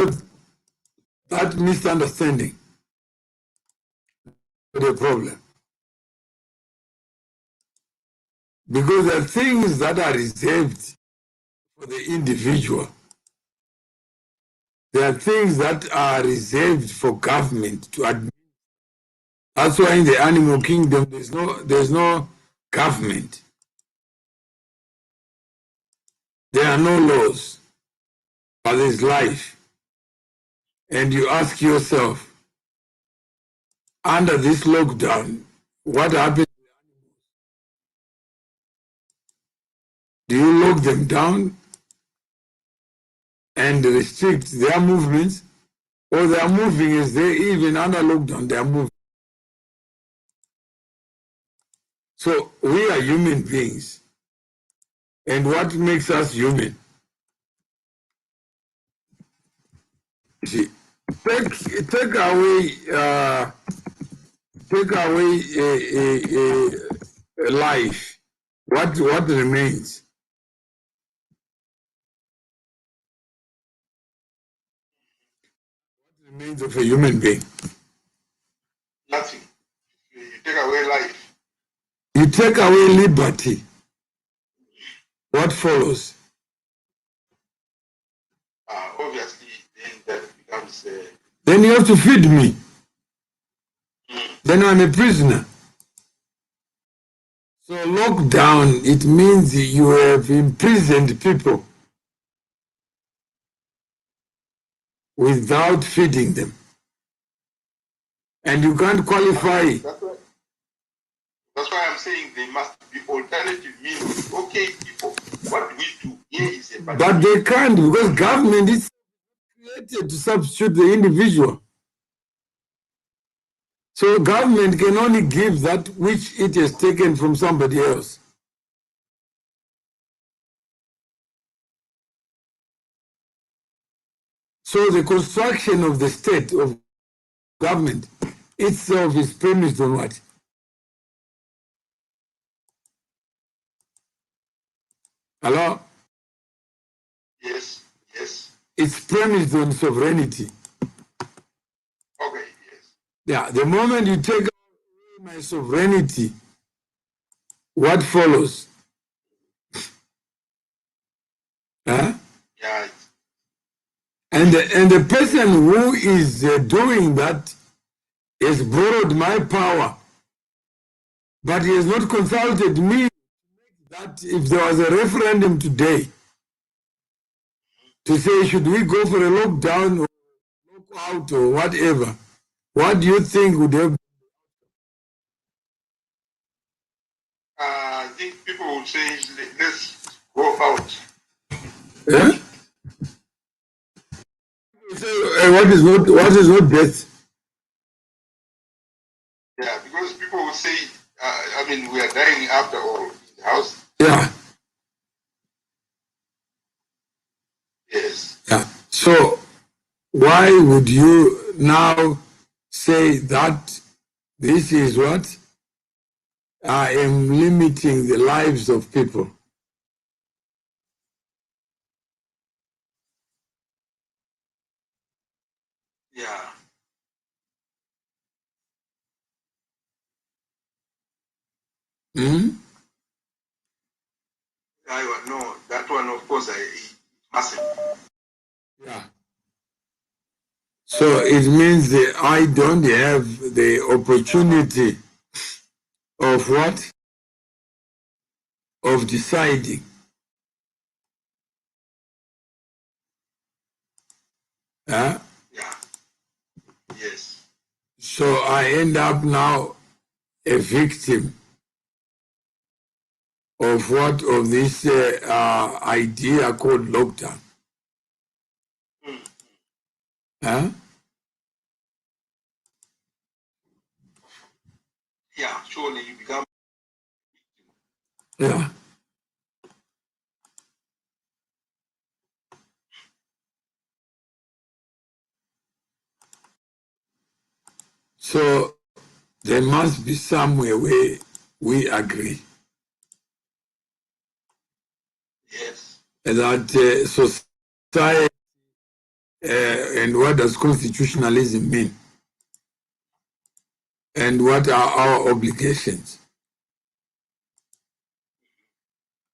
have that misunderstanding, the problem. Because there are things that are reserved for the individual. There are things that are reserved for government to admit. That's why in the animal kingdom there's no government. There are no laws, but there's life. And you ask yourself, under this lockdown, what happens? Do you lock them down and restrict their movements? Or they are moving as they even under lockdown, they are moving. So we are human beings. And what makes us human? See, take away a life. What remains? What remains of a human being? Nothing. You take away life. You take away liberty. What follows? Obviously, then that becomes. Then you have to feed me. Then I'm a prisoner. So lockdown, it means you have imprisoned people without feeding them. And you can't qualify. That's why I'm saying there must be alternative means. Okay, people, what do we do? Here is a but they can't, because government is created to substitute the individual. So government can only give that which it has taken from somebody else. So the construction of the state, of government itself, is premised on what? Hello? Yes, yes. It's premised on sovereignty. Okay, yes. Yeah, the moment you take away my sovereignty, what follows? Huh? Yeah. And the person who is doing that has borrowed my power, but he has not consulted me. That if there was a referendum today to say should we go for a lockdown or lockout or whatever, what do you think would have? I think people will say let's go out. Yeah? What is not death? Yeah, because people will say, I mean, we are dying after all in the house. Yeah. Yes. Yeah. So why would you now say that this is what? I am limiting the lives of people. Yeah. Hmm? No, that one, of course, it mustn't. Yeah. So it means that I don't have the opportunity of what? Of deciding. Huh? Yeah. Yes. So I end up now a victim of what? Of this idea called lockdown. Huh? Yeah, surely you become. Yeah. So there must be somewhere where we agree. Yes. That society and what does constitutionalism mean? And what are our obligations?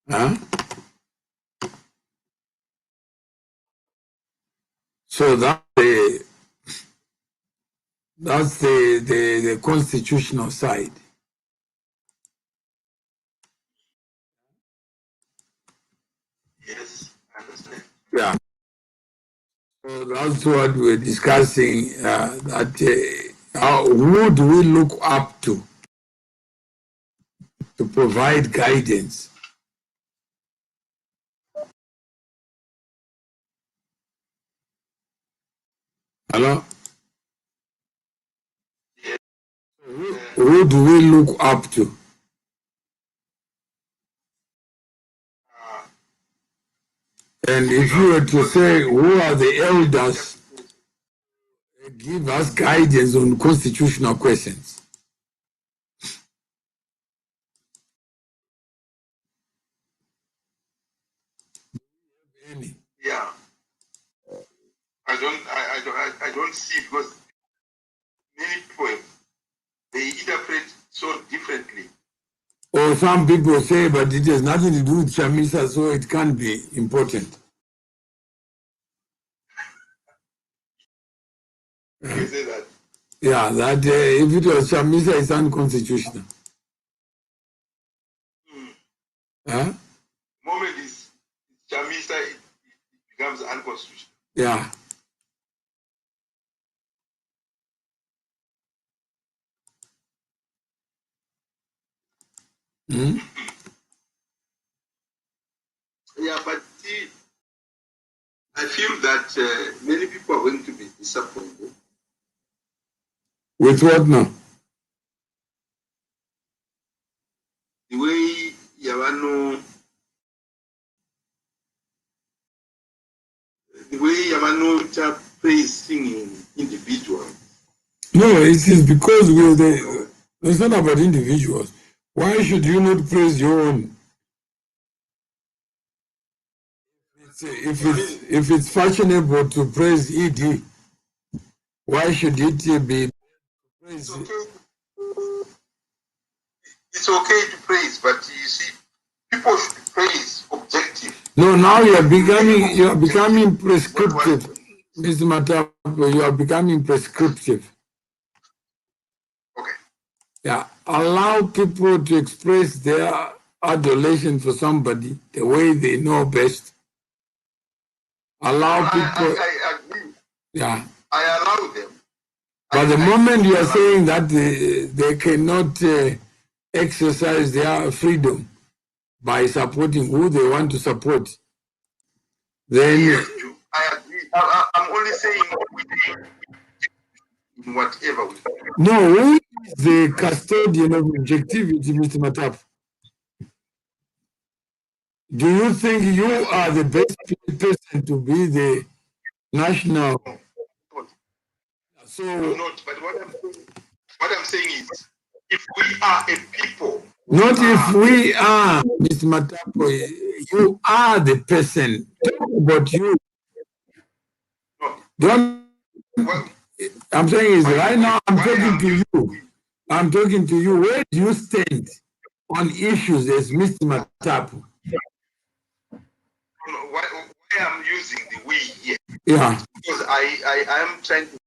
Huh? So that's the constitutional side. Yes, I understand. Yeah. So that's what we're discussing. Who do we look up to provide guidance? Hello? Yes. Who do we look up to? And if you were to say, who are the elders, give us guidance on constitutional questions. Any? Yeah. I don't see, because many people they interpret so differently. Or some people say, but it has nothing to do with Chamisa, so it can't be important. You say that. Yeah, that if it was Chamisa, it's unconstitutional. Huh? Moment is Chamisa, it becomes unconstitutional. Yeah. Hmm? Yeah, but see, I feel that many people are going to be disappointed. With what now? The way Yamano, praising individuals. No, it is because it's not about individuals. Why should you not praise your own? If it's fashionable to praise ED, why should it be praised? It's okay to praise, but you see, people should praise objective. No, now you are becoming prescriptive, Mr. Matapo. You are becoming prescriptive. Okay. Yeah, allow people to express their adulation for somebody the way they know best. Allow people. I agree. Yeah. I allow them. But the moment you are saying that they cannot exercise their freedom by supporting who they want to support, then Yes, I agree. I'm only saying in whatever we do. no, who is the custodian of objectivity, Mr. Matapo? Do you think you are the best person to be the national? So Not, but what I'm saying is, if we are a people, not if we are, Mr. Matapo, you are the person. Talk about you. no, Don't. well, I'm saying is right now. I'm talking to you. I'm talking to you. Where do you stand on issues as Mr. Matapo? why I'm using the we here? Yeah. Because I am trying to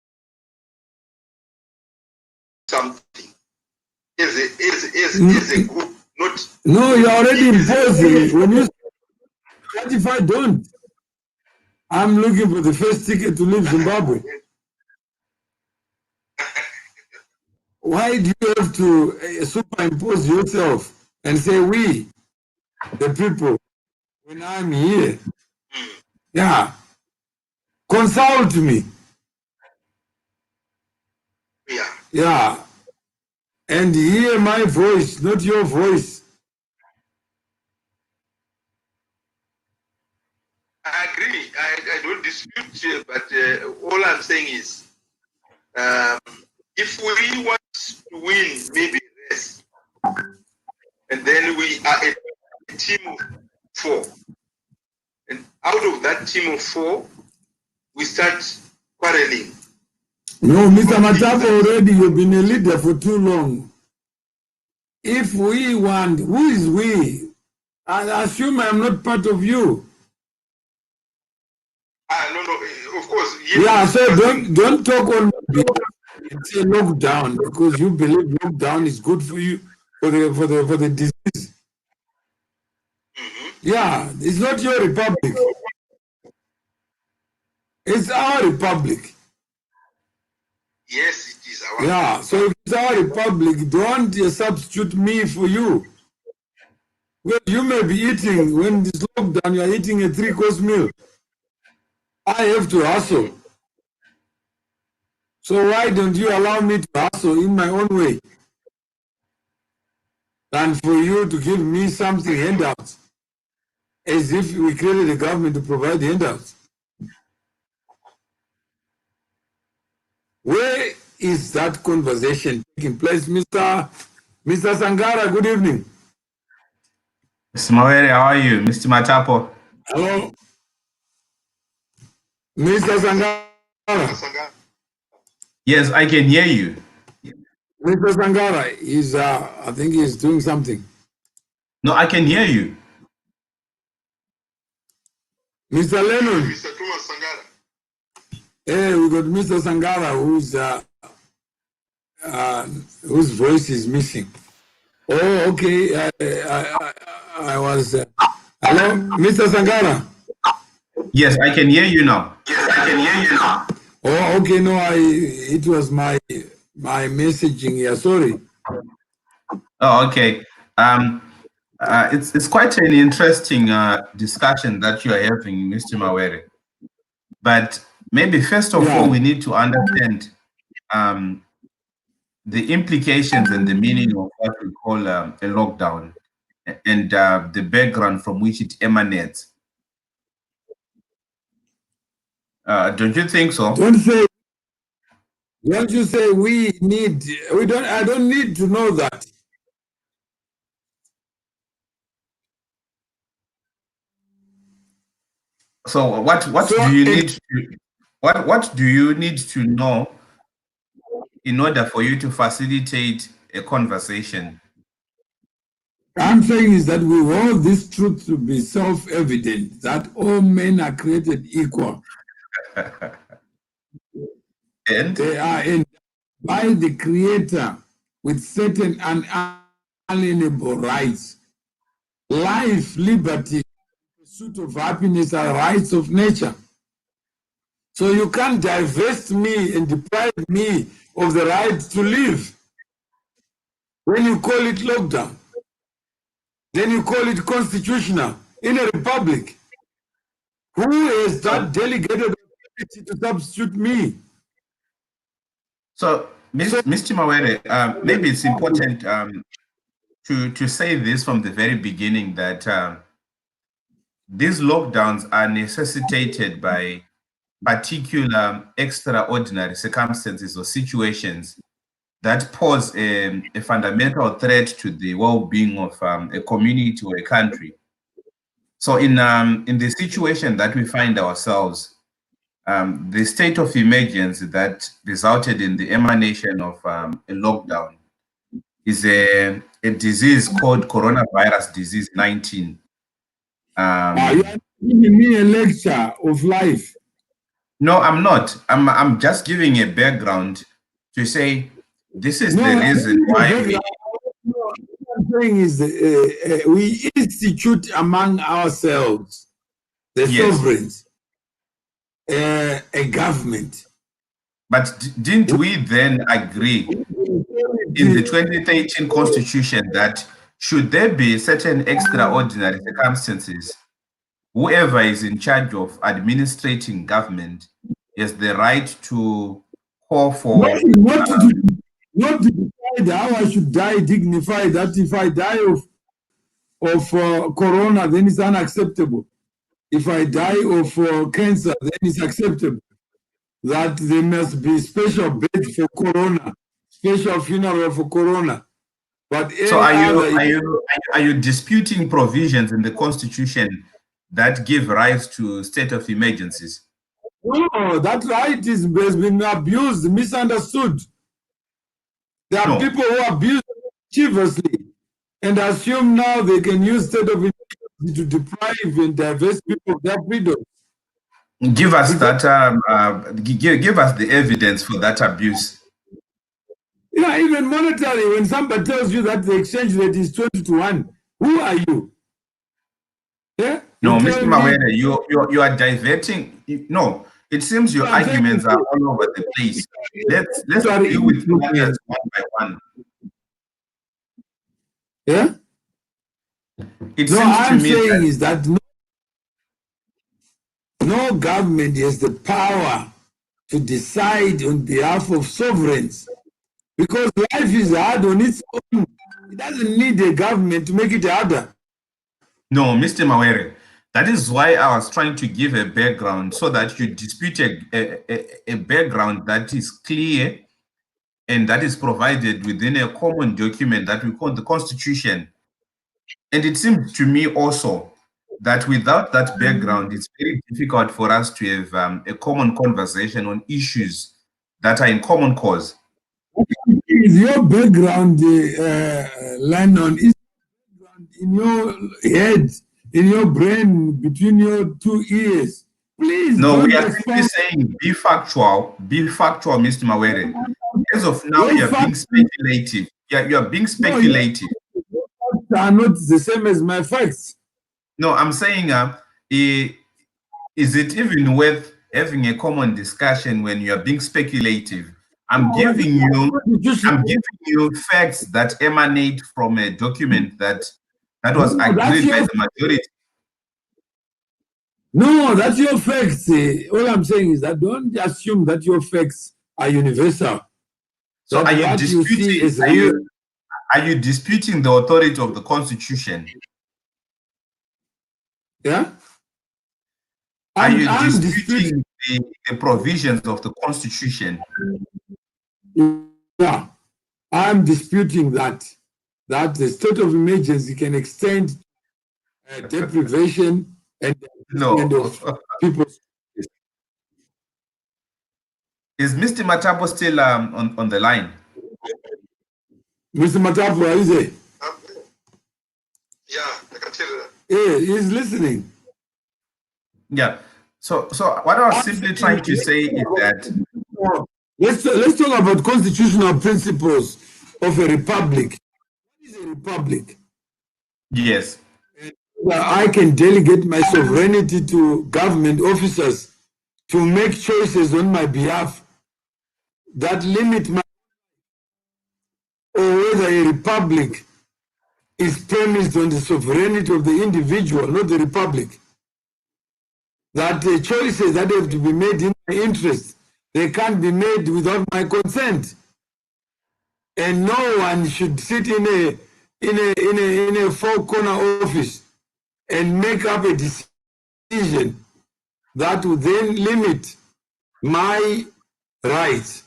something as a group, not. No, you're already imposing. When you, what if I don't? I'm looking for the first ticket to leave Zimbabwe. Why do you have to superimpose yourself and say we, the people, when I'm here? Yeah. Consult me. Yeah. Yeah. And hear my voice, not your voice. I agree. I don't dispute, but all I'm saying is, if we want to win, maybe less, and then we are a team of 4, and out of that team of 4, we start quarreling. No, Mr. Matapo, already you've been a leader for too long. If we want, who is we? I assume I'm not part of you. No, of course. Yes, Yeah, so don't talk on behalf and say lockdown because you believe lockdown is good for you for the disease. Yeah, it's not your republic. It's our republic. Yes, it is our. Yeah, so if it's our republic, don't substitute me for you. Well, you may be eating, when this lockdown, you are eating a 3-course meal. I have to hustle. So why don't you allow me to hustle in my own way? Than for you to give me something handouts, as if we created a government to provide handouts. Where is that conversation taking place, Mr. Sangara? Good evening. Mr. Mawere, how are you? Mr. Matapo? Hello. Mr. Sangara. Yes, I can hear you. Mr. Sangara is, I think he's doing something. No, I can hear you. Mr. Lennon. Mr. Thomas Sangara. Hey, we got Mr. Sangara, whose voice is missing. Oh, okay. I was. Hello, Mr. Sangara. Yes, I can hear you now. Yes, I can hear you now. Oh, okay. No, it was my messaging here. Sorry. Oh, okay. It's quite an interesting discussion that you are having, Mr. Mawere. But maybe first of all, we need to understand the implications and the meaning of what we call a lockdown and the background from which it emanates. Don't you think so? Don't you say I don't need to know that. So what do you need to what do you need to know in order for you to facilitate a conversation? I'm saying is that we want this truth to be self-evident, that all men are created equal. And they are endowed by the Creator with certain unalienable rights. Life, liberty, pursuit of happiness are rights of nature. So you can't divest me and deprive me of the right to live. When you call it lockdown, then you call it constitutional in a republic. Who is that delegated authority to substitute me? So, Mr. Mawere, maybe it's important to say this from the very beginning that these lockdowns are necessitated by particular extraordinary circumstances or situations that pose a fundamental threat to the well-being of a community or a country. So in the situation that we find ourselves, the state of emergency that resulted in the emanation of a lockdown is a disease called coronavirus disease 19. You are giving me a lecture of life. No, I'm not. I'm just giving a background to say this is the reason why what I'm saying is we institute among ourselves, the sovereigns, a government. But didn't we then agree in the 2013 Constitution that should there be certain extraordinary circumstances, whoever is in charge of administrating government has the right to call for... Not to decide how I should die dignified, that if I die of corona, then it's unacceptable. If I die of cancer, then it's acceptable. That there must be special bed for corona, special funeral for corona. But so are you disputing provisions in the Constitution that give rise to state of emergencies? No, that right has been abused, misunderstood. There are No, people who abuse it mischievously and assume now they can use state of emergency to deprive and divest people of their freedom. give us Because, that. Give us the evidence for that abuse. yeah, even monetary, when somebody tells you that the exchange rate is 20 to 1, who are you? Yeah? No, You Mr. tell me, Mawere, you are diverting. No, it seems your I'm saying arguments are all over the place. Let's monetary deal with matters instruments. one by one. Yeah? It No, seems to I'm me saying that is that no government has the power to decide on behalf of sovereigns because life is hard on its own. It doesn't need a government to make it harder. no, Mr. Mawere. That is why I was trying to give a background so that you dispute a background that is clear and that is provided within a common document that we call the Constitution. And it seems to me also that without that background, it's very difficult for us to have a common conversation on issues that are in common cause. Is your background, Lennon, is in your head, in your brain, between your two ears? Please No, we don't are simply respond. saying be factual, Mr. Mawere. As of now, Your you are being facts, speculative. You are being no, your speculative. facts are not the same as my facts. No, I'm saying, is it even worth having a common discussion when you are being speculative? I'm No, giving you, Constitution, I'm giving you facts that emanate from a document that was no, that's agreed by your the majority. no, that's your facts. All I'm saying is that don't assume that your facts are universal. So, That are you what you see disputing? is real. Are you disputing the authority of the Constitution? Yeah, Are you I'm disputing. disputing the provisions of the Constitution? Yeah, I'm disputing that the state of emergency can extend deprivation and No. and of people's. Is Mr. Matapo still on the line? Mr. Matapo, are you there? Yeah, I can tell you that. Yeah, he's listening. Yeah. So what I was I'm simply saying, trying to say is that let's talk about constitutional principles of a republic. What is a republic? yes, I can delegate my sovereignty to government officers to make choices on my behalf that limit my, or whether a republic is premised on the sovereignty of the individual, not the republic. That the choices that have to be made in my interest, they can't be made without my consent. And no one should sit in a four corner office and make up a decision that would then limit my rights.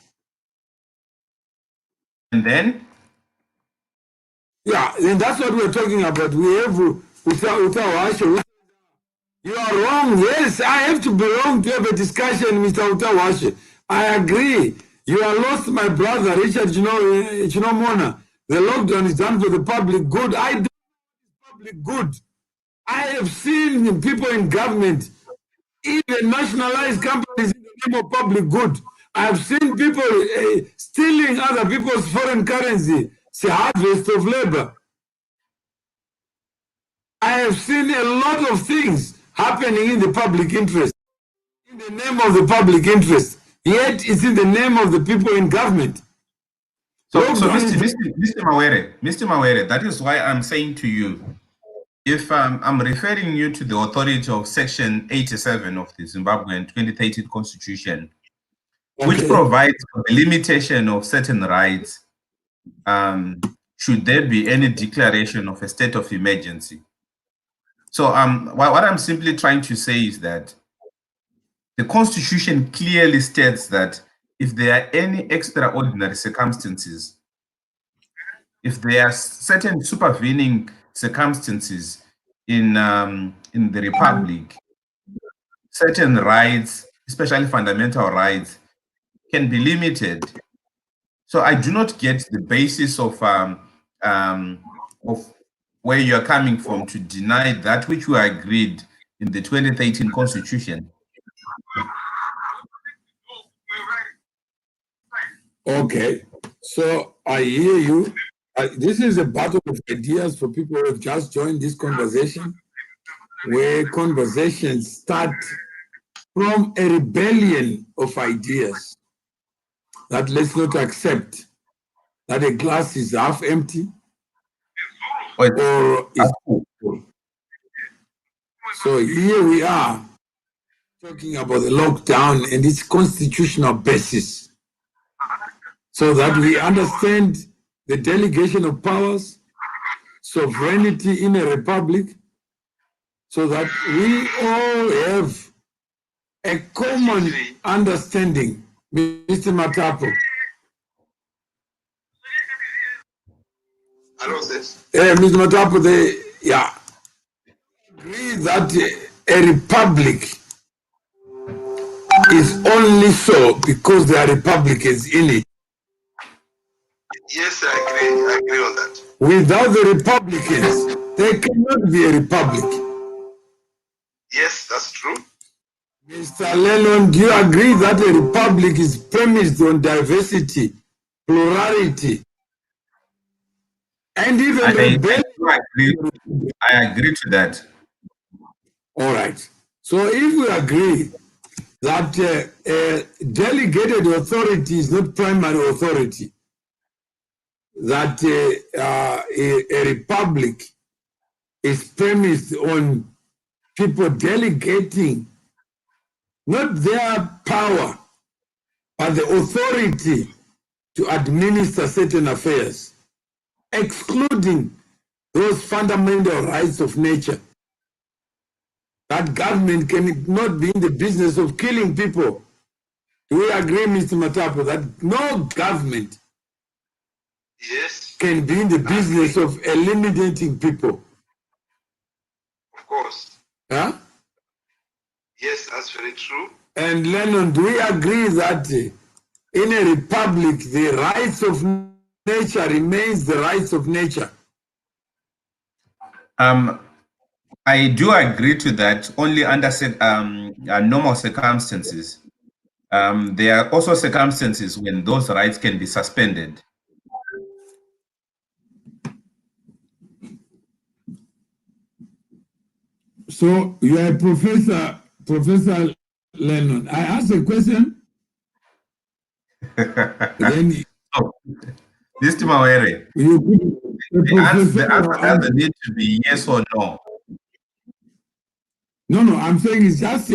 and then Yeah, and that's what we're talking about. We have Utawashe. You are wrong. Yes, I have to be wrong to have a discussion, Mr. Utawashe. I agree. You are lost, my brother, Richard Chinomona. The lockdown is done for the public good. I do public good. I have seen people in government even nationalize companies in the name of public good. I have seen people stealing other people's foreign currency. It's a harvest of labor. I have seen a lot of things happening in the public interest, in the name of the public interest. Yet it's in the name of the people in government. so Lockdown is Mr. Mawere, that is why I'm saying to you, if I'm referring you to the authority of Section 87 of the Zimbabwean 2013 Constitution, which okay. provides for the limitation of certain rights, should there be any declaration of a state of emergency. So what I'm simply trying to say is that the Constitution clearly states that if there are any extraordinary circumstances, if there are certain supervening circumstances in the Republic, certain rights especially fundamental rights, can be limited. So I do not get the basis of where you are coming from to deny that which we agreed in the 2013 Constitution. Okay, so I hear you. This is a battle of ideas for people who have just joined this conversation, where conversations start from a rebellion of ideas that let's not accept that a glass is half empty or is full. So here we are talking about the lockdown and its constitutional basis, so that we understand the delegation of powers, sovereignty in a republic, so that we all have a common understanding. Mr. Matapo. Hello, sis. Mr. Matapo, agree that a republic is only so because there are Republicans in it. Yes, I agree on that. Without the Republicans, there cannot be a republic. Yes, that's true. Mr. Lennon, do you agree that a republic is premised on diversity, plurality, and even rebellion? I agree to that. All right. So if we agree that delegated authority is not primary authority, that a republic is premised on people delegating not their power, but the authority to administer certain affairs, excluding those fundamental rights of nature. That government cannot be in the business of killing people. Do we agree, Mr. Matapo, that no government can be in the business of eliminating people? Of course. Huh? Yes, that's very true. And Lennon, do we agree that in a republic, the rights of nature remains the rights of nature? I do agree to that only under normal circumstances. There are also circumstances when those rights can be suspended. So you are a professor, Professor Lennon. I asked a question. Then Mr. Mawere, the answer doesn't need to be yes or no. No, I'm saying it's just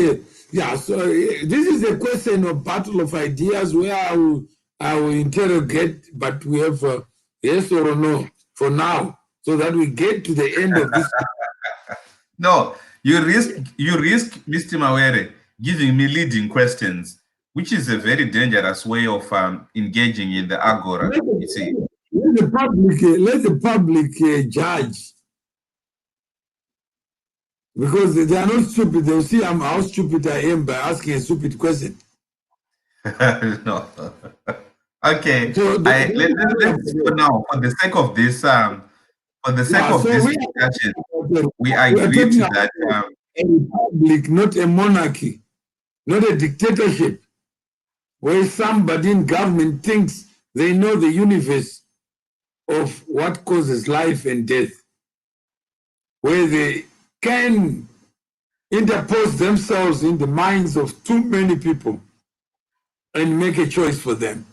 so this is a question of battle of ideas where I will interrogate, but we have yes or no for now, so that we get to the end of this. No, you risk, Mr. Mawere, giving me leading questions, which is a very dangerous way of engaging in the agora. You see, let the public judge, because they are not stupid. They'll see how stupid I am by asking a stupid question. No. Okay. So let's for now, for the sake of this, discussion, we agree to that. A republic, not a monarchy, not a dictatorship, where somebody in government thinks they know the universe of what causes life and death, where they can interpose themselves in the minds of too many people and make a choice for them.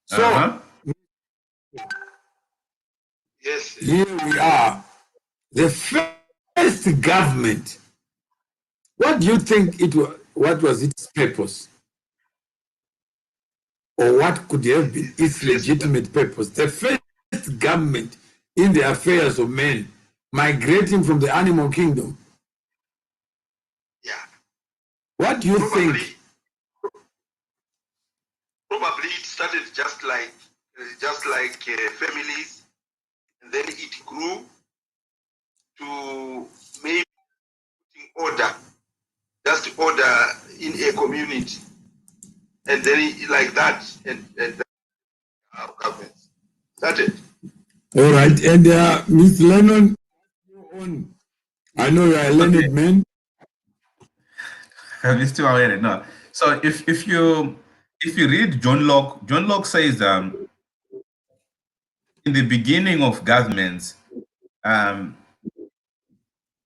So, yes, here we are. The first government, what do you think it was? What was its purpose? Or what could have been its legitimate purpose? The first government in the affairs of men migrating from the animal kingdom. Yeah. What do you think? Probably it started just like families, and then it grew to maybe putting order, just order in a community, and then like that, and governments. Is that it? All right, and Ms. Lennon, I know you are a learned man. Mr. Mawere, no. So if you read John Locke says in the beginning of governments,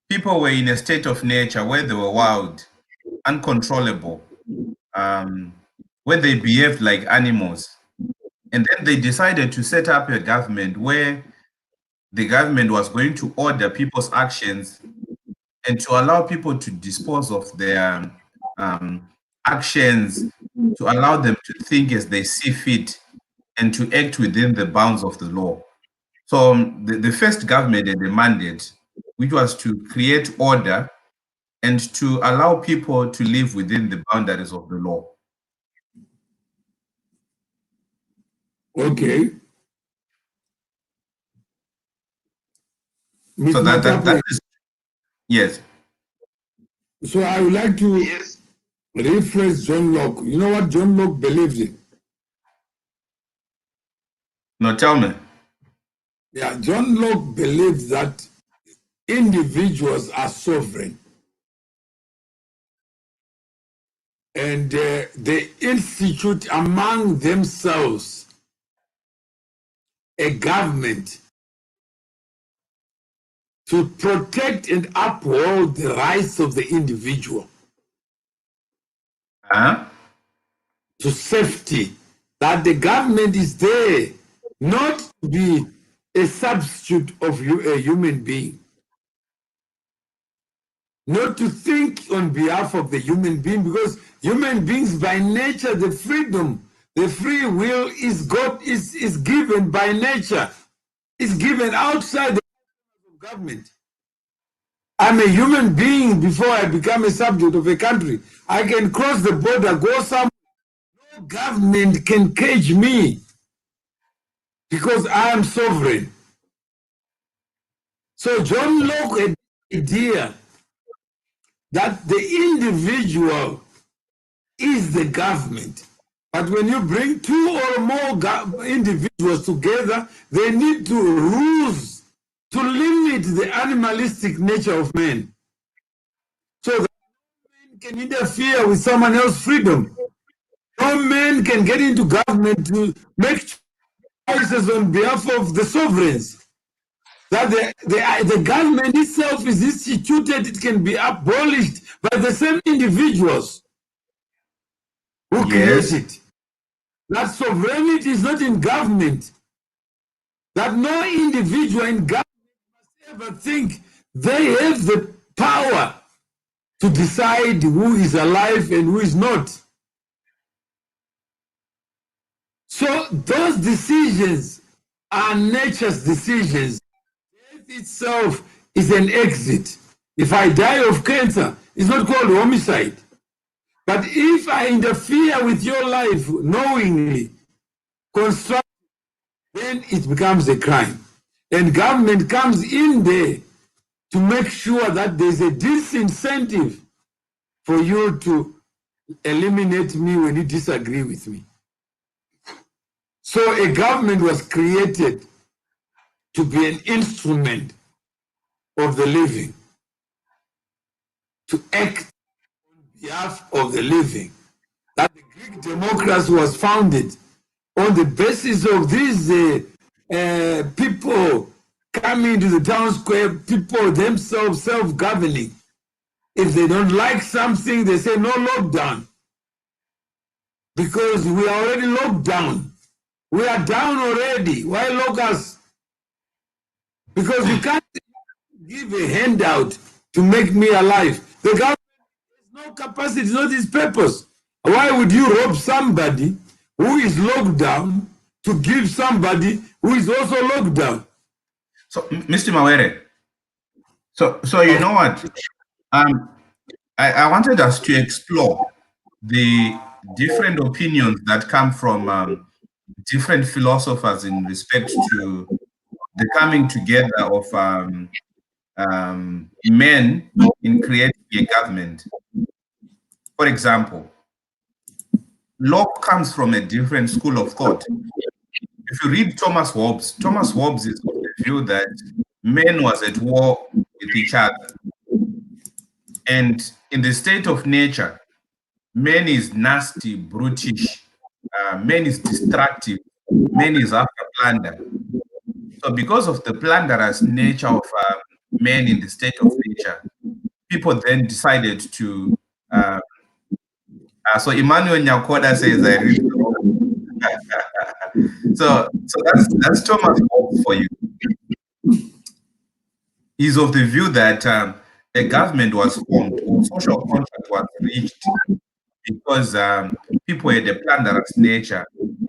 people were in a state of nature where they were wild, uncontrollable, where they behaved like animals. And then they decided to set up a government where the government was going to order people's actions and to allow people to dispose of their actions, to allow them to think as they see fit and to act within the bounds of the law. So the first government had a mandate, which was to create order and to allow people to live within the boundaries of the law. Okay. Ms. So that is, yes. So I would like to rephrase John Locke. You know what John Locke believed in? No, tell me. Yeah, John Locke believed that individuals are sovereign. And they institute among themselves a government to protect and uphold the rights of the individual. To safety, that the government is there not to be a substitute of a human being, not to think on behalf of the human being, because human beings by nature, the freedom, the free will is given by nature, is given outside the government. I'm a human being before I become a subject of a country. I can cross the border, go somewhere. No government can cage me because I am sovereign. So John Locke had the idea that the individual is the government. But when you bring two or more individuals together, they need to rules to limit the animalistic nature of man. So that no man can interfere with someone else's freedom. No man can get into government to make choices on behalf of the sovereigns. That the government itself is instituted, it can be abolished by the same individuals who create it. That sovereignty is not in government. That no individual in government must ever think they have the power to decide who is alive and who is not. So those decisions are nature's decisions. Death itself is an exit. If I die of cancer, it's not called homicide. But if I interfere with your life knowingly, then it becomes a crime. And government comes in there to make sure that there's a disincentive for you to eliminate me when you disagree with me. So a government was created to be an instrument of the living, to act on behalf of the living. That the Greek democracy was founded on the basis of these people coming to the town square, people themselves self-governing. If they don't like something, they say no lockdown. Because we are already locked down. We are down already. Why lock us? Because you can't give a handout to make me alive. The government has no capacity, not its purpose. Why would you rob somebody who is locked down to give somebody who is also locked down? So, Mr. Mawere, so you know what? I wanted us to explore the different opinions that come from different philosophers in respect to the coming together of men in creating be a government. For example, Locke comes from a different school of thought. If you read Thomas Hobbes is of the view that man was at war with each other. And in the state of nature, man is nasty, brutish, man is destructive, man is after plunder. So because of the plunderous nature of man in the state of nature, people then decided to, so Emmanuel Nyakoda says, I read the wrong. So that's Thomas Hobbes for you. He's of the view that a government was formed or social contract was reached because people had a plunderous nature,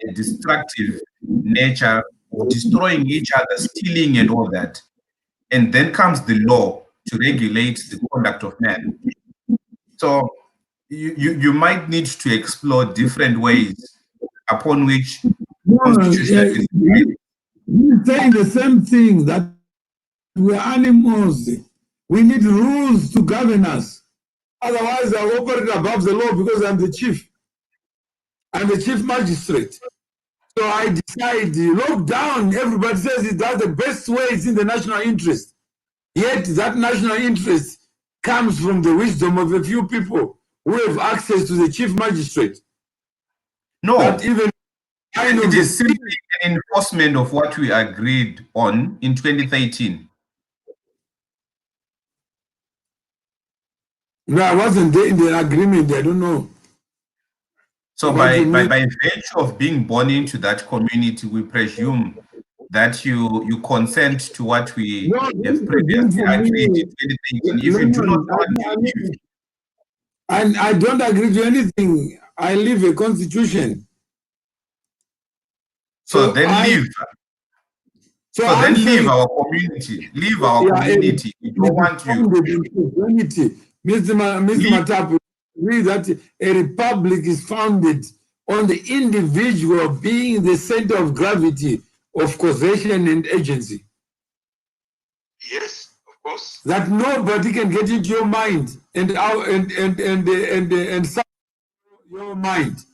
a destructive nature of destroying each other, stealing and all that. And then comes the law to regulate the conduct of man. So you might need to explore different ways upon which constitution is divided. He's saying the same thing, that we're animals. We need rules to govern us. Otherwise, I operate above the law because I'm the chief. I'm the chief magistrate. So I decide, lock down. Everybody says that's the best way, it's in the national interest. Yet that national interest comes from the wisdom of a few people who have access to the chief magistrate. No, that even it is simply an enforcement of what we agreed on in 2013. No, I wasn't there in the agreement. I don't know. So by virtue of being born into that community, we presume that you consent to what we have previously agreed in 2013. If you do not want to leave. And I don't agree to anything. I live a constitution. So then leave. So then leave our community. Leave our community. We don't want you. Mr. Matapo, agree that a republic is founded on the individual being the center of gravity of causation and agency. Yes, of course. That nobody can get into your mind and your mind.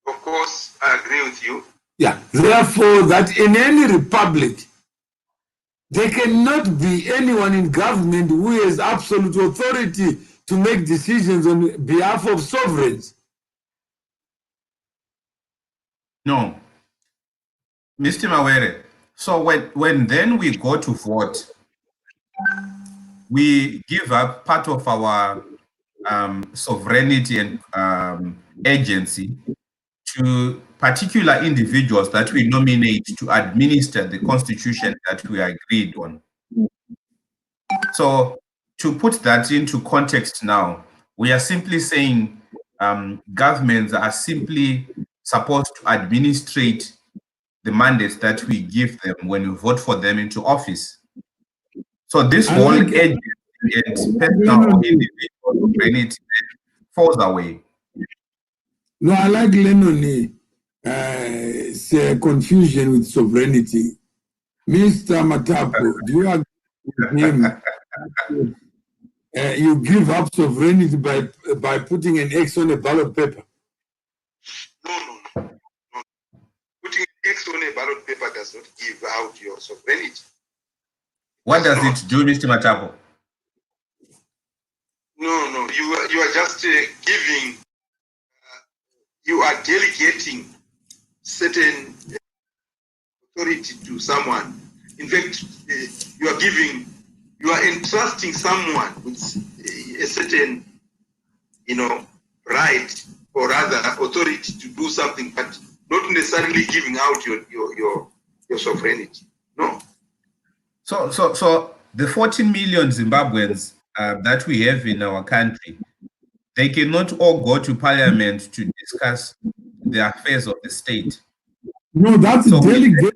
Of course, I agree with you. Yeah. Therefore, that in any republic, there cannot be anyone in government who has absolute authority to make decisions on behalf of sovereigns. No. Mr. Mawere, so when then we go to vote, we give up part of our sovereignty and agency to particular individuals that we nominate to administer the constitution that we agreed on. So to put that into context now, we are simply saying governments are simply supposed to administrate the mandates that we give them when we vote for them into office. So this whole agency and personal or individual sovereignty falls away. No, I like Lennon say confusion with sovereignty. Mr. Matapo, do you agree with him? You give up sovereignty by putting an X on a ballot paper. No. Putting an X on a ballot paper does not give out your sovereignty. What does it do, Mr. Matapo? No. You are just giving. You are delegating certain authority to someone. In fact, you are entrusting someone with a certain, right or rather authority to do something, but not necessarily giving out your sovereignty. No. So the 14 million Zimbabweans that we have in our country, they cannot all go to parliament to discuss the affairs of the state. No, that's delegate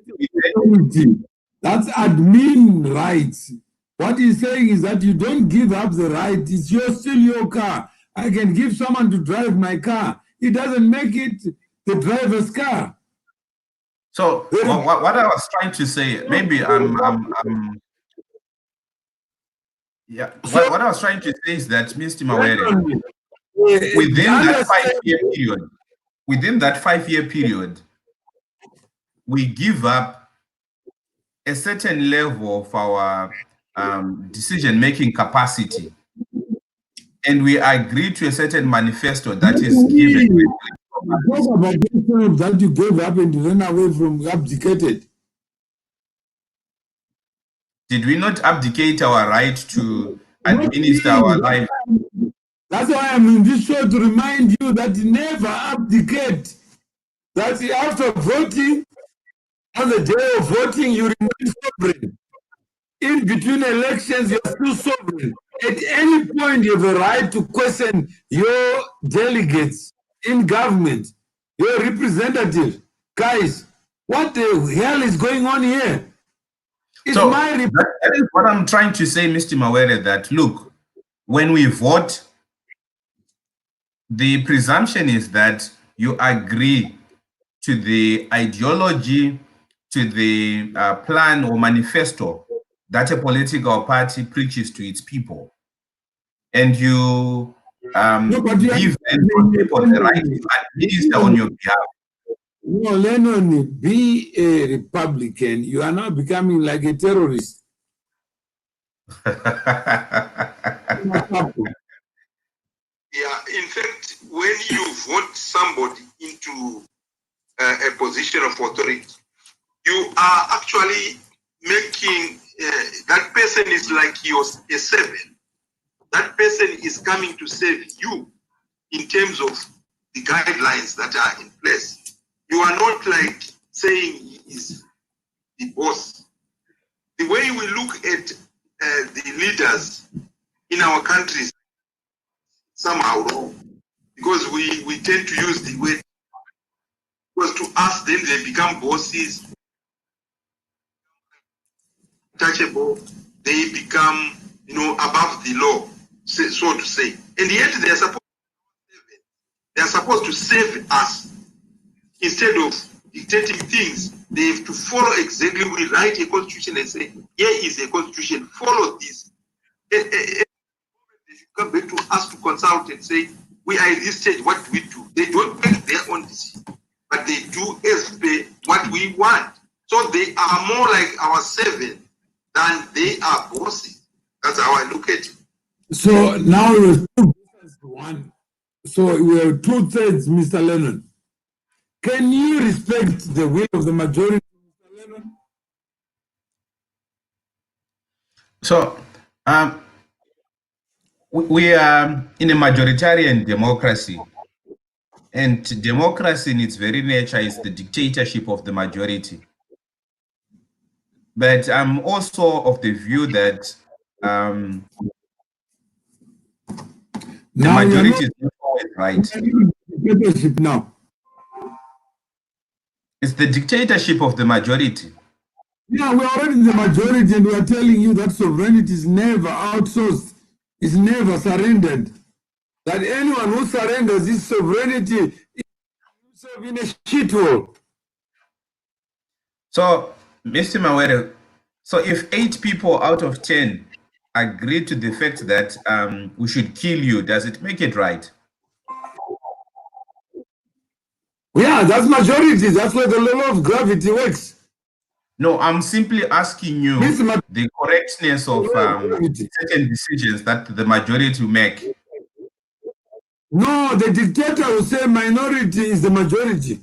authority. That's admin rights. What he's saying is that you don't give up the right. It's still your car. I can give someone to drive my car. It doesn't make it the driver's car. So what I was trying to say, maybe I'm Yeah. So, What I was trying to say is that, Mr. Mawere, understand, within that 5-year period, we give up a certain level of our decision-making capacity, and we agree to a certain manifesto that is given. talk about that you gave up and you ran away from, abdicated. Did we not abdicate our right to administer our life? That's why I'm in this show, to remind you that never abdicate. That after voting, on the day of voting, you remain sovereign. In between elections, you're still sovereign. At any point, you have a right to question your delegates in government, your representative. Guys, what the hell is going on here? It's So my that is what I'm trying to say, Mr. Mawere, that look, when we vote, the presumption is that you agree to the ideology, to the plan or manifesto that a political party preaches to its people. And you no, but you give those people the right to administer on your behalf. No, Lennon, be a Republican. You are now becoming like a terrorist. Yeah, in fact, when you vote somebody into a position of authority, you are actually making that person is like a servant. That person is coming to save you in terms of the guidelines that are in place. You are not like saying he is the boss. The way we look at the leaders in our countries somehow wrong, because we tend to use the word, because to us then they become bosses, touchable, they become, above the law, so to say. And yet they are supposed to save us. Instead of dictating things, they have to follow exactly. We write a constitution and say, here is a constitution, follow this. They should come back to us to consult and say, we are in this stage, what do we do? They don't make their own decision, but they do as per what we want. So they are more like our servant than they are bosses. That's how I look at it. So now we have 2 versus 1. So we have 2/3, Mr. Lennon. Can you respect the will of the majority, Mr. Lennon? So we are in a majoritarian democracy, and democracy in its very nature is the dictatorship of the majority. But I'm also of the view that the majority is not always right. Dictatorship now. It's the dictatorship of the majority. Yeah, we are already in the majority, and we are telling you that sovereignty is never outsourced, is never surrendered. That anyone who surrenders his sovereignty is in a shithole. So, Mr. Mawere, so if 8 people out of 10 agree to the fact that we should kill you, does it make it right? Yeah, that's majority. That's where the law of gravity works. No, I'm simply asking you the correctness of certain decisions that the majority will make. No, the dictator will say minority is the majority.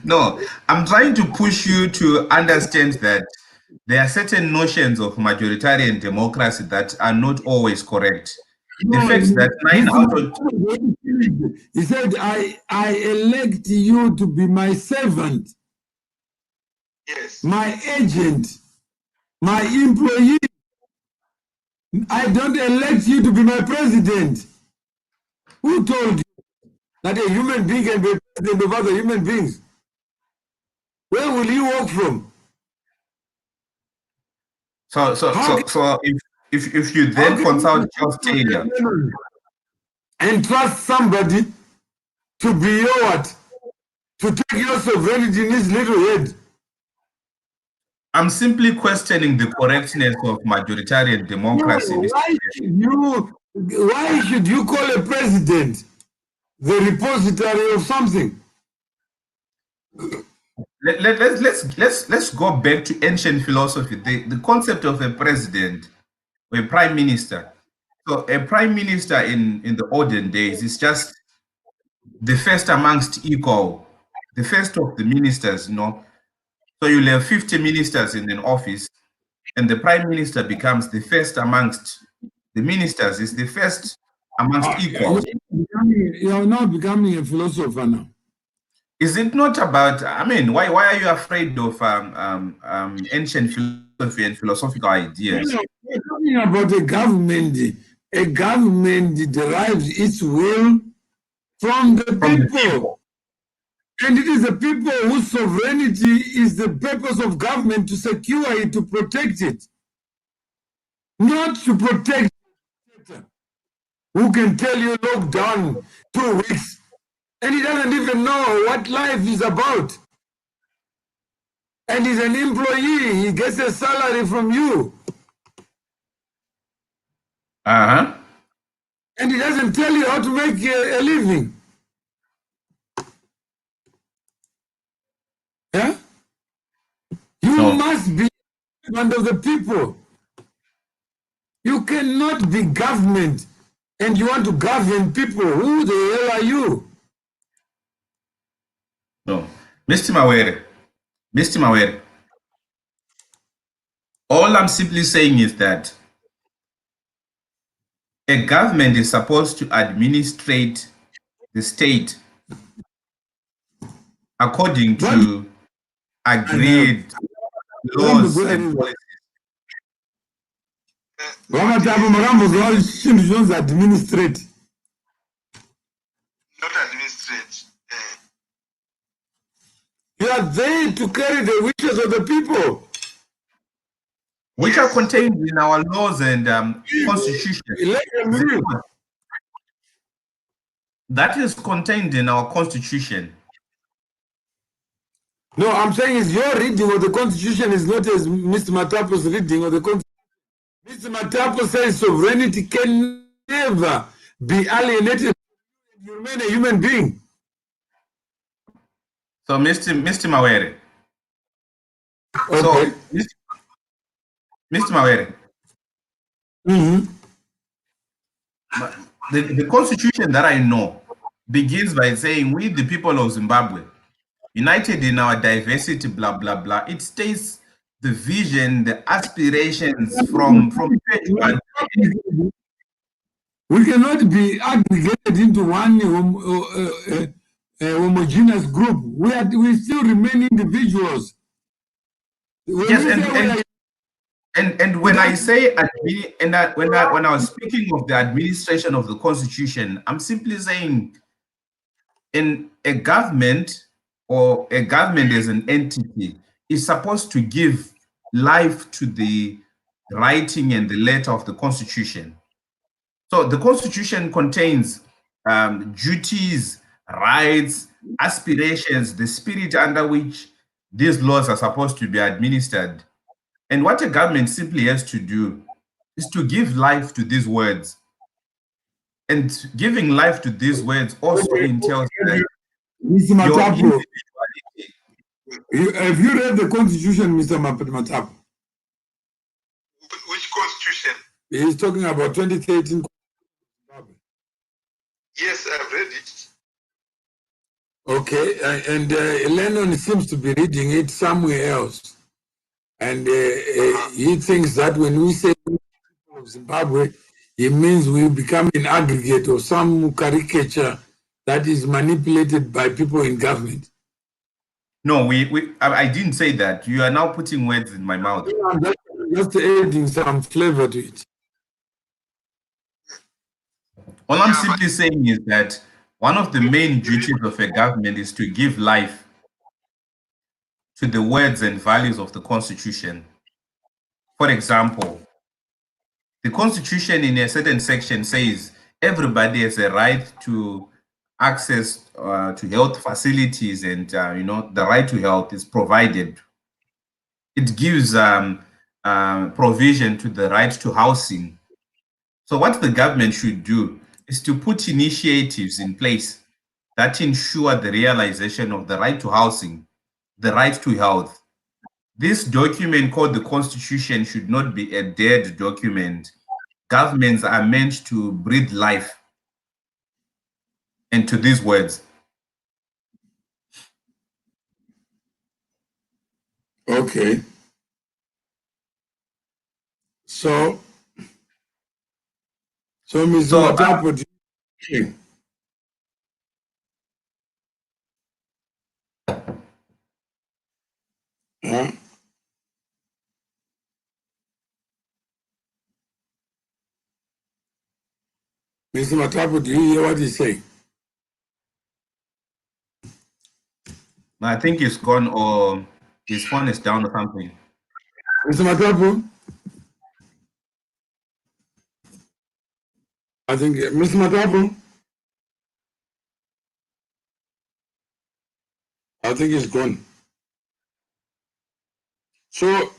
No, I'm trying to push you to understand that there are certain notions of majoritarian democracy that are not always correct. The fact that 9 out of... He said, I elect you to be my servant, Yes. my agent, my employee. I don't elect you to be my president. Who told you that a human being can be president of other human beings? Where will you walk from? So if you then consult Geoff Taylor and trust somebody to be your what? To take your sovereignty in his little head. I'm simply questioning the correctness of majoritarian democracy, No, Mr. why should you call a president the repository of something? Let's go back to ancient philosophy. The concept of a president or a prime minister. So a prime minister in the olden days is just the first amongst equal, the first of the ministers, So you'll have 50 ministers in an office, and the prime minister becomes the first amongst the ministers, is the first amongst equals. You're now becoming a philosopher now. Is it not about, I mean, why are you afraid of ancient philosophy and philosophical ideas? We're talking about a government. A government derives its will from the people. And it is the people whose sovereignty is the purpose of government, to secure it, to protect it. Not to protect who can tell you lockdown 2 weeks, and he doesn't even know what life is about. And he's an employee, he gets a salary from you. Uh-huh. And he doesn't tell you how to make a living. Yeah? You must be one of the people. You cannot be government and you want to govern people. Who the hell are you? No. Mr. Mawere, all I'm simply saying is that a government is supposed to administrate the state according to agreed laws and policies. Matapo Magambo administrate. Not administrate. You are there to carry the wishes of the people, which are contained in our laws and constitution. That is contained in our constitution. No, I'm saying is your reading of the constitution is not as Mr. Matapo's reading of the constitution. Mr. Matapo says sovereignty can never be alienated. You remain a human being. So, Mr. Mawere. Okay. So, Mr. Mawere. The constitution that I know begins by saying, we the people of Zimbabwe, united in our diversity, blah, blah, blah. It states the vision, the aspirations from page one. We cannot be aggregated into one homogeneous group. We still remain individuals. Yes, and when I say when I was speaking of the administration of the constitution, I'm simply saying in a government or a government as an entity is supposed to give life to the writing and the letter of the constitution. So the constitution contains duties, rights, aspirations, the spirit under which these laws are supposed to be administered. And what a government simply has to do is to give life to these words. And giving life to these words also entails that Mr. Matapo, have you read the constitution, Mr. Matapo? Which constitution? He's talking about 2013. Yes, I've read it. Okay, and Lennon seems to be reading it somewhere else. And he thinks that when we say people of Zimbabwe, it means we become an aggregate or some caricature that is manipulated by people in government. No, I didn't say that. You are now putting words in my mouth. I'm just adding some flavor to it. All I'm simply saying is that one of the main duties of a government is to give life to the words and values of the Constitution. For example, the Constitution in a certain section says everybody has a right to access to health facilities, and the right to health is provided. it gives provision to the right to housing. So what the government should do is to put initiatives in place that ensure the realization of the right to housing, the right to health. This document called the Constitution should not be a dead document. Governments are meant to breathe life into these words. Okay. So Mr. Matapo, Mr. Matapo, do you hear what he's saying? I think he's gone, or his phone is down or something. Mr. Matapo? I think, Mr. Matapo? I think he's gone. So,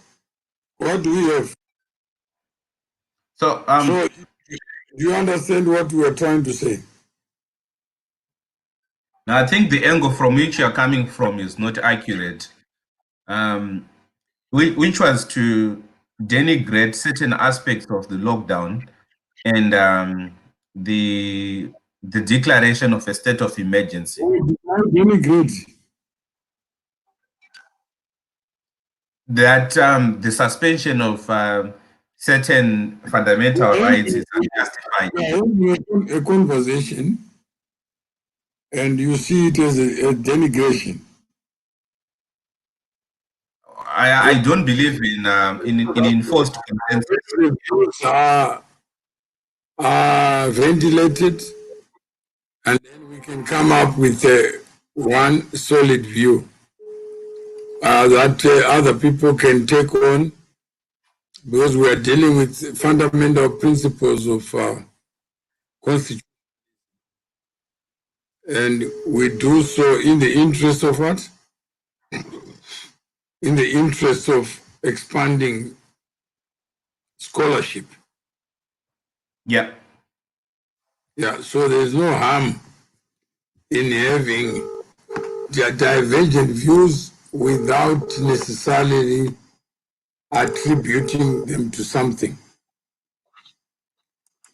what do we have? So, do you understand what we are trying to say? I think the angle from which you're coming from is not accurate, which was to denigrate certain aspects of the lockdown and the declaration of a state of emergency. Denigrate. That the suspension of certain fundamental rights is unjustified. A conversation, and you see it as a denigration. I don't believe in enforced consensus. Are ventilated, and then we can come up with one solid view that other people can take on, because we are dealing with fundamental principles of constitution, and we do so in the interest of what? In the interest of expanding scholarship. Yeah. Yeah, so there's no harm in having divergent views without necessarily attributing them to something.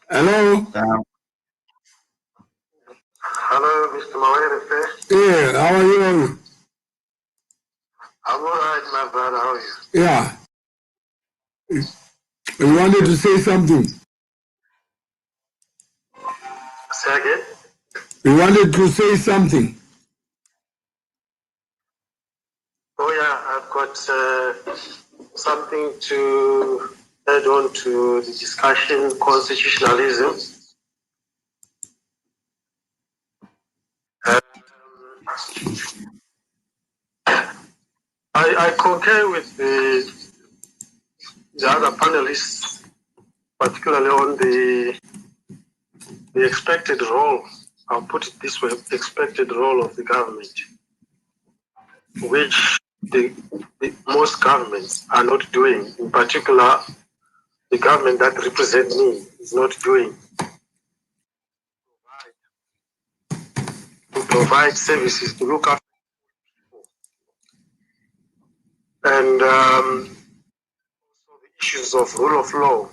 Hello? Hello, Mr. Mawere. Yeah, how are you? I'm all right, my brother. How are you? Yeah. You wanted to say something? Say again? You wanted to say something? Oh, yeah, I've got something to add on to the discussion, constitutionalism. I concur with the other panelists, particularly on the expected role, I'll put it this way, expected role of the government, which the most governments are not doing. In particular, the government that represents me is not doing. To provide services, to look after people. And also the issues of rule of law.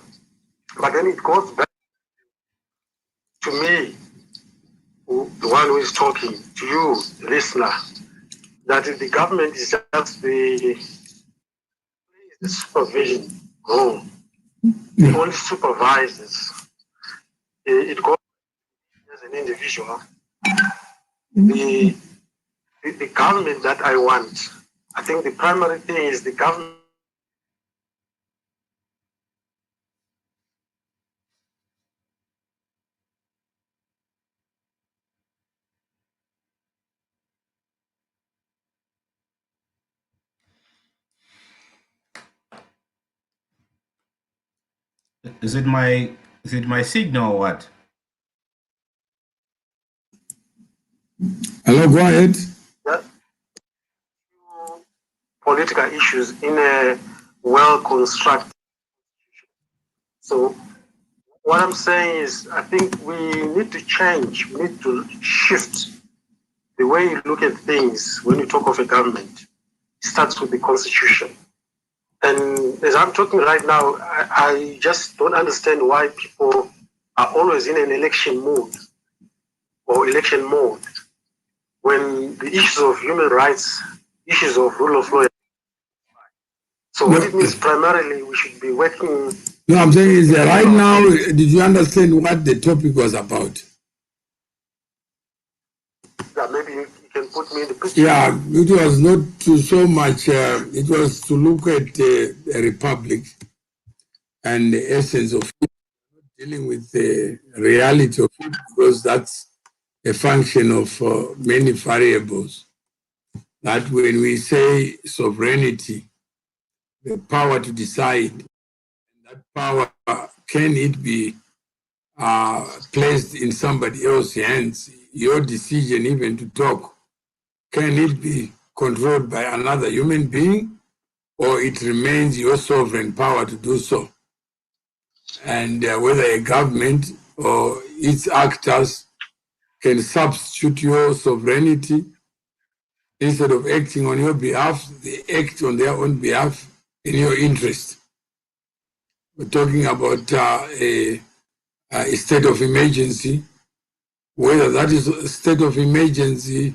But then it goes back to me, the one who is talking, to you, the listener, that the government is just the supervision role. It only supervises. It goes as an individual. The government that I want, I think the primary thing is the government. Is it my signal or what? Hello, go ahead. political issues in a well-constructed. So what I'm saying is, I think we need to change, we need to shift the way you look at things when you talk of a government. It starts with the constitution. And as I'm talking right now, I just don't understand why people are always in an election mood or election mode when the issues of human rights, issues of rule of law. So what it means primarily, we should be working. No, I'm saying is that right now, did you understand what the topic was about? Yeah, maybe you can put me in the picture. Yeah, it was not to so much, it was to look at the republic and the essence of it, dealing with the reality of it, because that's a function of many variables. That when we say sovereignty, the power to decide, that power, can it be placed in somebody else's hands? Your decision even to talk, can it be controlled by another human being, or it remains your sovereign power to do so? And whether a government or its actors can substitute your sovereignty, instead of acting on your behalf, they act on their own behalf in your interest. We're talking about a state of emergency, whether that is a state of emergency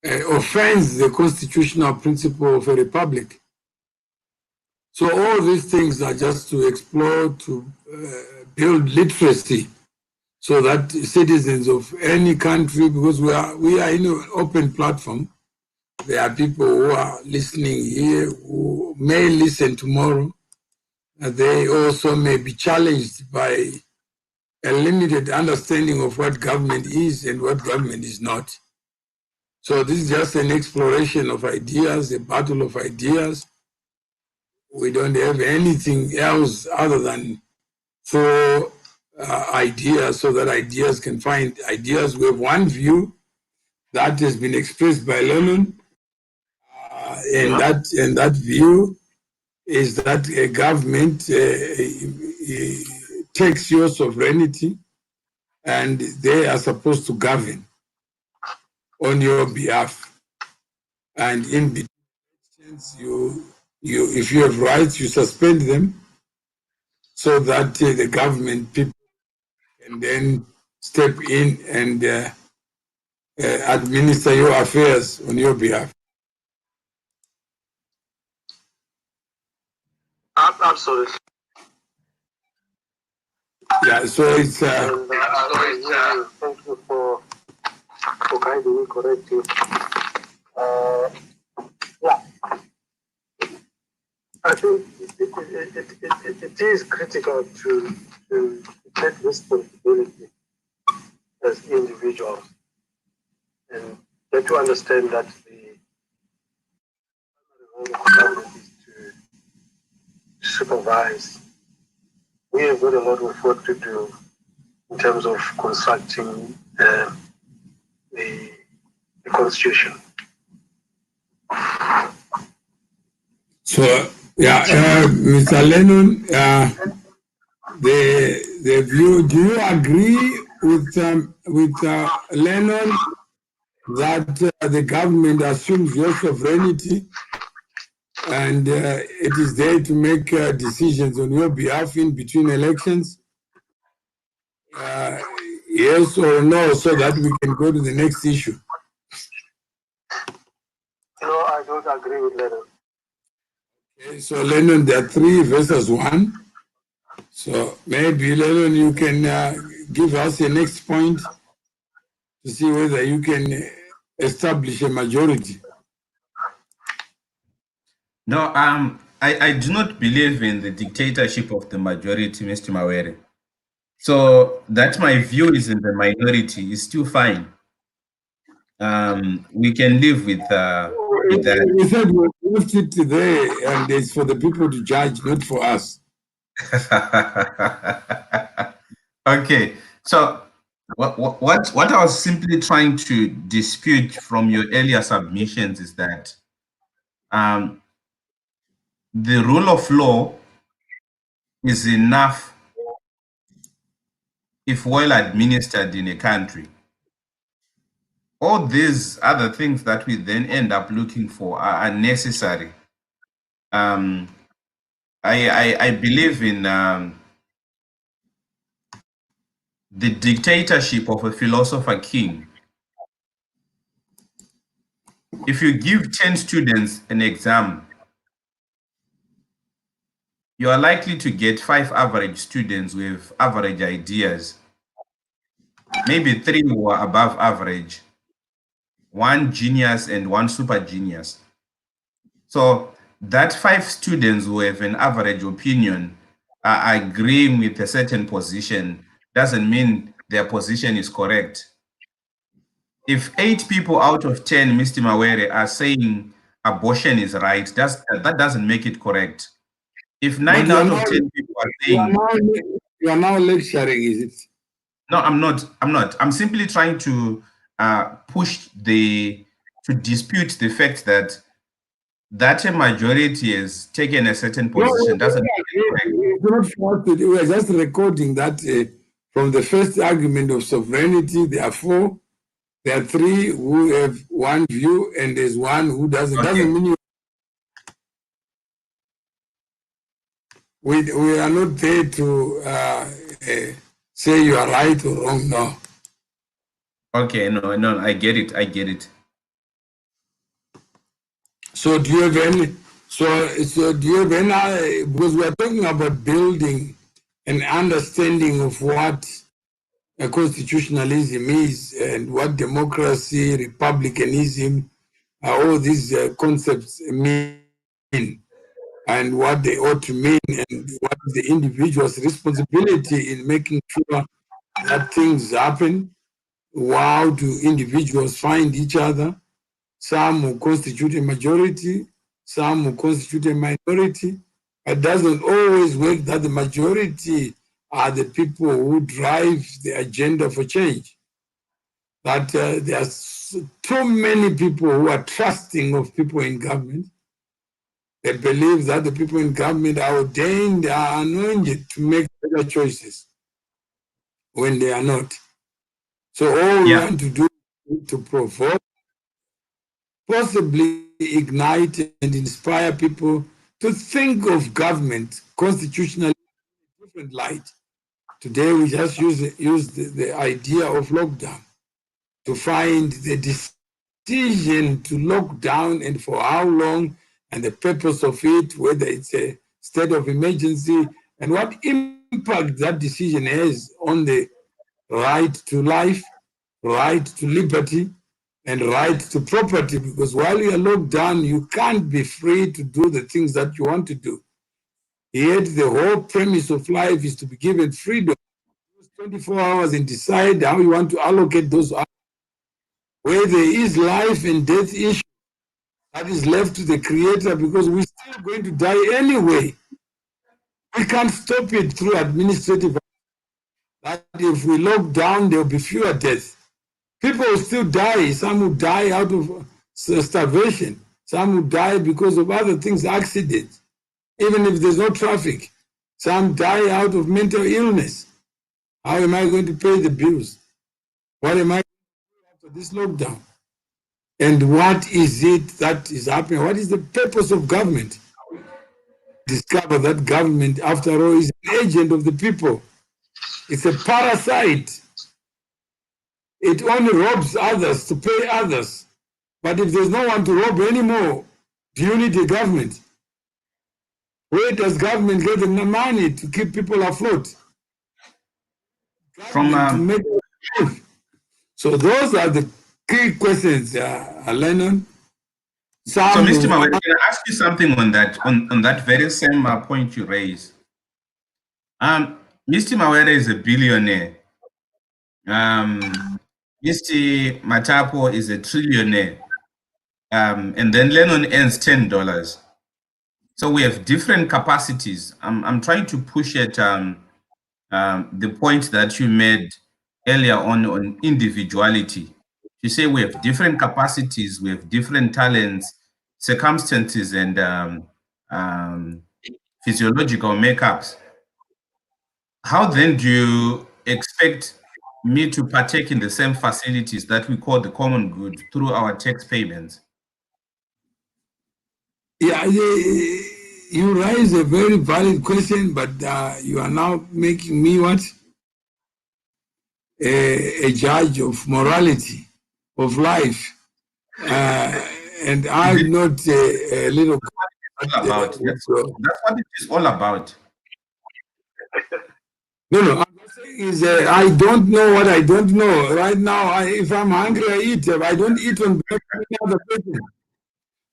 offends the constitutional principle of a republic. So all these things are just to explore, to build literacy, so that citizens of any country, because we are in an open platform, there are people who are listening here who may listen tomorrow. They also may be challenged by a limited understanding of what government is and what government is not. So this is just an exploration of ideas, a battle of ideas. We don't have anything else other than throw ideas so that ideas can find ideas. We have one view that has been expressed by Lennon, and that view is that a government takes your sovereignty and they are supposed to govern on your behalf. And in between, if you have rights, you suspend them so that the government people can then step in and administer your affairs on your behalf. Absolutely. Yeah, so it's. Thank you for guiding me correctly. Yeah. I think it is critical to take responsibility as individuals and get to understand that the role of the government is to supervise. We have got a lot of work to do in terms of constructing the constitution. So, yeah, Mr. Lennon, the view, do you agree with Lennon that the government assumes your sovereignty and it is there to make decisions on your behalf in between elections? Yes or no, so that we can go to the next issue? No, I don't agree with Lennon. Okay, so Lennon, there are 3 versus 1. So maybe, Lennon, you can give us a next point to see whether you can establish a majority. No, I do not believe in the dictatorship of the majority, Mr. Mawere. So that my view is in the minority is still fine. We can live with that. We said we left it there, and it's for the people to judge, not for us. Okay, so what I was simply trying to dispute from your earlier submissions is that the rule of law is enough if well administered in a country. All these other things that we then end up looking for are unnecessary. I believe in the dictatorship of a philosopher king. If you give 10 students an exam, you are likely to get 5 average students with average ideas, maybe 3 who are above average, 1 genius and 1 super genius. So that 5 students who have an average opinion are agreeing with a certain position doesn't mean their position is correct. If 8 people out of 10, Mr. Mawere, are saying abortion is right, that doesn't make it correct. If 9 out of 10 people are saying... You are now lecturing, is it? No, I'm not. I'm simply trying to to dispute the fact that a majority has taken a certain position doesn't make it correct. We are just recording that from the first argument of sovereignty, there are 4, there are 3 who have one view, and there's 1 who doesn't. Okay. Doesn't mean we are not there to say you are right or wrong. No. Okay, no, I get it. So do you have any? So do you have any? Because we are talking about building an understanding of what a constitutionalism is and what democracy, republicanism, all these concepts mean, and what they ought to mean, and what is the individual's responsibility in making sure that things happen. How do individuals find each other? Some will constitute a majority, some will constitute a minority. It doesn't always work that the majority are the people who drive the agenda for change. That there are too many people who are trusting of people in government. They believe that the people in government are ordained, are anointed to make better choices when they are not. So all we want to do is to provoke, possibly ignite and inspire people to think of government constitutionally in a different light. Today we just use the idea of lockdown to find the decision to lock down and for how long and the purpose of it, whether it's a state of emergency and what impact that decision has on the right to life, right to liberty, and right to property, because while you are locked down, you can't be free to do the things that you want to do. Yet the whole premise of life is to be given freedom, 24 hours, and decide how you want to allocate those hours. Where there is life and death issue, that is left to the Creator, because we're still going to die anyway. We can't stop it through administrative. That if we lock down, there will be fewer deaths. People will still die. Some will die out of starvation. Some will die because of other things, accidents. Even if there's no traffic, some die out of mental illness. How am I going to pay the bills? What am I going to do after this lockdown? And what is it that is happening? What is the purpose of government? Discover that government, after all, is an agent of the people. It's a parasite. It only robs others to pay others. But if there's no one to rob anymore, do you need a government? Where does government get the money to keep people afloat? So those are the key questions, Lennon. So, Mr. Mawere, can I ask you something on that very same point you raised? Mr. Mawere is a billionaire. Mr. Matapo is a trillionaire. And then Lennon earns $10. So we have different capacities. I'm trying to push at the point that you made earlier on individuality. You say we have different capacities, we have different talents. circumstances and physiological makeups, how then do you expect me to partake in the same facilities that we call the common good through our tax payments? Yeah, you raise a very valid question, but you are now making me what? A judge of morality, of life. And I'm not a little... About. That's what it is all about. No, I'm saying is I don't know what I don't know. Right now, if I'm hungry, I eat. If I don't eat on behalf of any other person,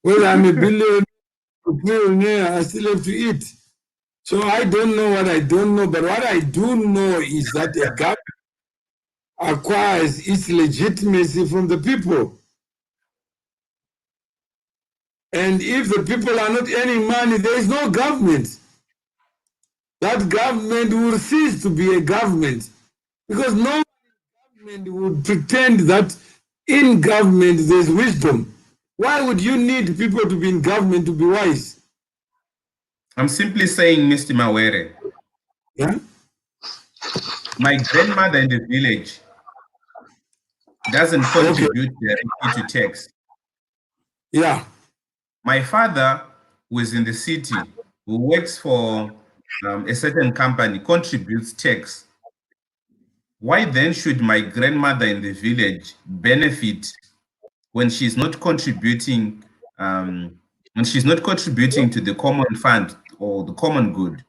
whether I'm a billionaire or billionaire, I still have to eat. So I don't know what I don't know, but what I do know is that a government acquires its legitimacy from the people. And if the people are not earning money, there is no government. That government will cease to be a government, because no government would pretend that in government there's wisdom. Why would you need people to be in government to be wise? I'm simply saying, Mr. Mawere, Yeah? My grandmother in the village doesn't contribute directly to tax. Yeah. My father, who is in the city, who works for a certain company, contributes tax. Why then should my grandmother in the village benefit when she's not contributing to the common fund or the common good?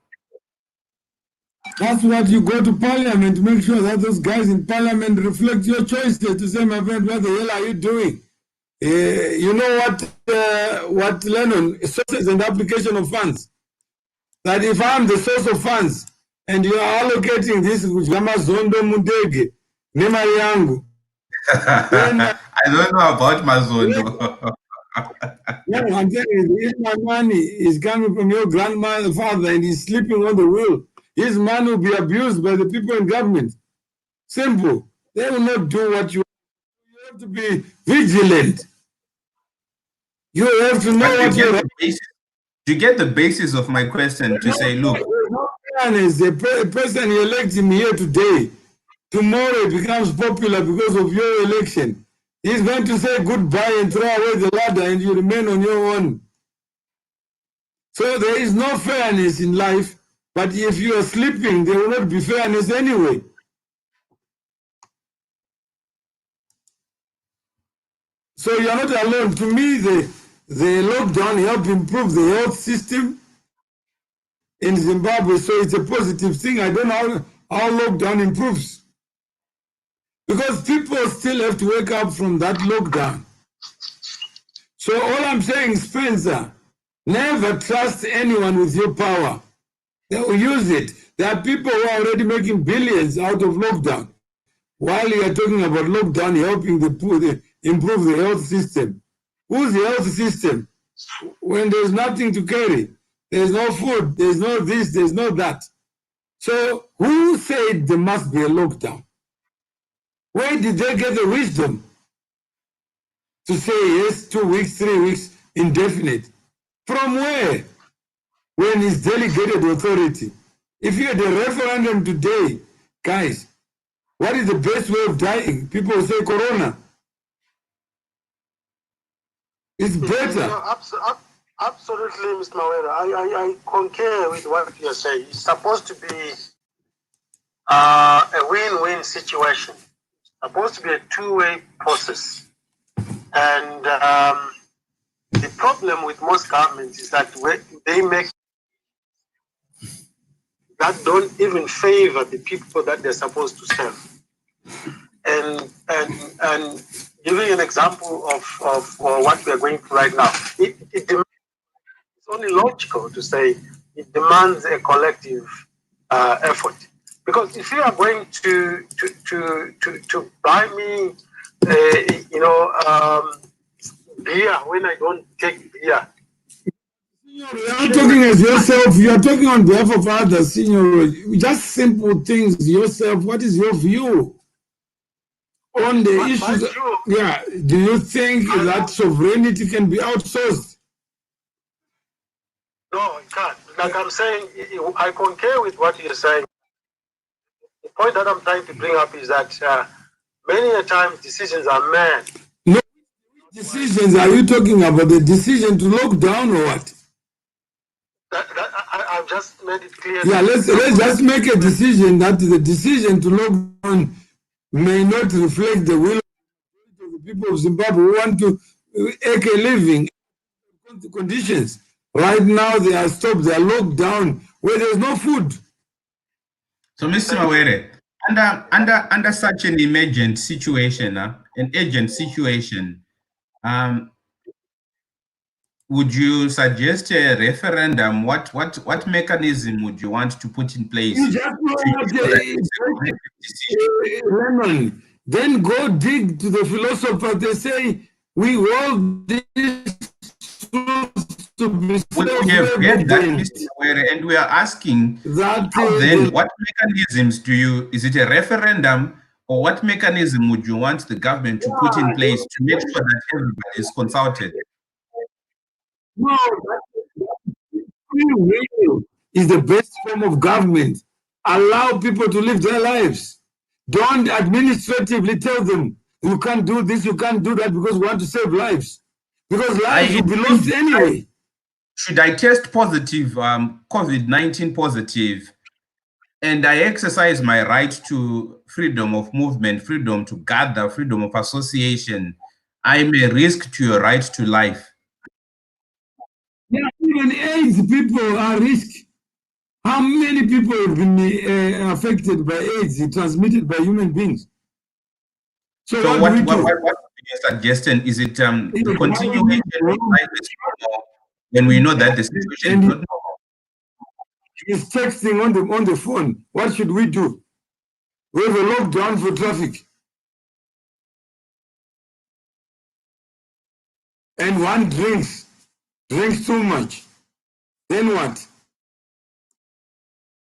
That's what you go to parliament to make sure that those guys in parliament reflect your choices to say, my friend, what the hell are you doing? You know what Lennon, sources and application of funds. That if I'm the source of funds and you are allocating this Zondo Mundege, Nemari yangu, then I don't know about Mazondo. yeah, I'm telling you, if my money is coming from your grandfather and he's sleeping on the wheel, his money will be abused by the people in government. Simple. They will not do what you want. You have to be vigilant. You have to know what you're... Do you get the basis of my question to say, look... A person you elect him here today, tomorrow it becomes popular because of your election. He's going to say goodbye and throw away the ladder and you remain on your own. So there is no fairness in life, but if you are sleeping, there will not be fairness anyway. So you are not alone. To me, the lockdown helped improve the health system in Zimbabwe, so it's a positive thing. I don't know how lockdown improves, because people still have to wake up from that lockdown. So all I'm saying, Spencer, never trust anyone with your power. They will use it. There are people who are already making billions out of lockdown, while you are talking about lockdown helping the poor improve the health system. Who's the health system? When there's nothing to carry, there's no food, there's no this, there's no that. So who said there must be a lockdown? Where did they get the wisdom to say yes, 2 weeks, 3 weeks, indefinite? From where? When it's delegated authority. If you had a referendum today, guys, what is the best way of dying? People say corona. It's better. Absolutely, Mr. Mawera. I concur with what you're saying. It's supposed to be a win-win situation. It's supposed to be a two-way process. And the problem with most governments is that they make that don't even favor the people that they're supposed to serve. And giving an example of what we are going through right now, it's only logical to say it demands a collective effort. Because if you are going to buy me, beer when I don't take beer. You are not talking as yourself, you are talking on behalf of others, Signor. Just simple things, yourself. What is your view on the issues? Yeah, do you think that sovereignty can be outsourced? No, you can't. Like I'm saying, I concur with what you're saying. The point that I'm trying to bring up is that many a times decisions are made. No decisions are you talking about? The decision to lock down or what? I've just made it clear. Yeah, let's just make a decision that the decision to lock down may not reflect the will of the people of Zimbabwe who want to make a living conditions. Right now, they are stopped, they are locked down where there's no food. So, Mr. Mawere, under such an emergent situation, an urgent situation, would you suggest a referendum? What mechanism would you want to put in place? You just know that, Lennon, then go dig to the philosophers. They say we hold this to be we have heard that, Mr. Mawere, and we are asking that then what mechanisms is it a referendum or what mechanism would you want the government to put in place to make sure that everybody is consulted? No, free will is the best form of government. Allow people to live their lives. Don't administratively tell them you can't do this, you can't do that because we want to save lives. Because lives will be lost anyway. Should I test positive, COVID-19 positive, and I exercise my right to freedom of movement, freedom to gather, freedom of association, I may risk to your right to life? Yeah, even AIDS people are at risk. How many people have been affected by AIDS, transmitted by human beings? So what are you suggesting? Is it the continuation of life when we know that the situation is not normal? He's texting on the phone. What should we do? We have a lockdown for traffic. And one drinks too much. Then what?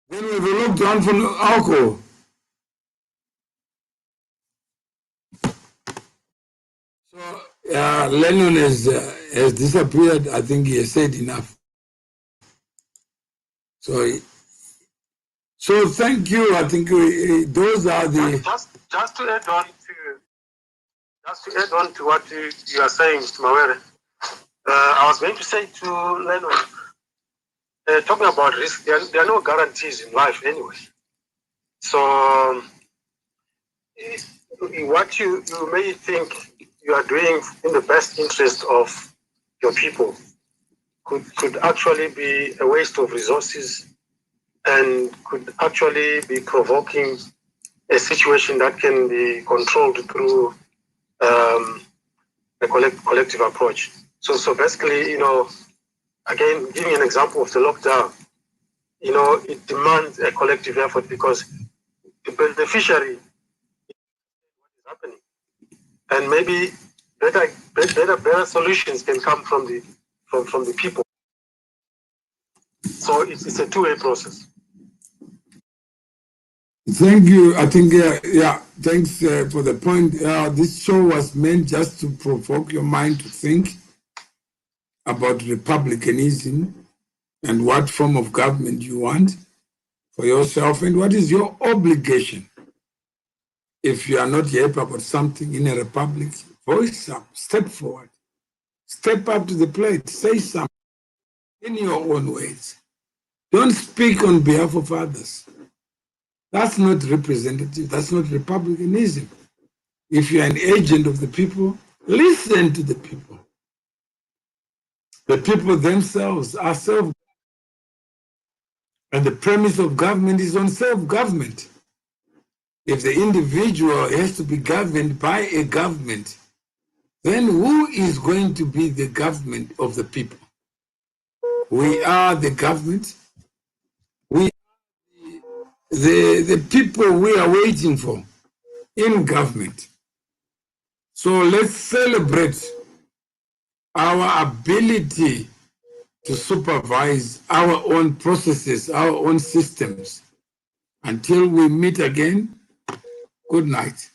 Then we have a lockdown for alcohol. So Lennon has disappeared. I think he has said enough. So thank you. I think those are the just to add on to what you are saying, Mr. Mawere. I was going to say to Lennon, talking about risk, there are no guarantees in life anyway. So what you may think you are doing in the best interest of your people could actually be a waste of resources and could actually be provoking a situation that can be controlled through a collective approach. So basically, again, giving an example of the lockdown, it demands a collective effort because the beneficiary is what is happening, and maybe better solutions can come from the people. So it's a two-way process. Thank you. I think, thanks for the point. This show was meant just to provoke your mind to think about republicanism and what form of government you want for yourself and what is your obligation. If you are not happy about something in a republic, voice up, step forward, step up to the plate, say something in your own ways. Don't speak on behalf of others. That's not representative. That's not republicanism. If you're an agent of the people, listen to the people. The people themselves are self, and the premise of government is on self-government. If the individual has to be governed by a government, then who is going to be the government of the people? We are the government. We the people we are waiting for in government. So let's celebrate our ability to supervise our own processes, our own systems. Until we meet again, good night.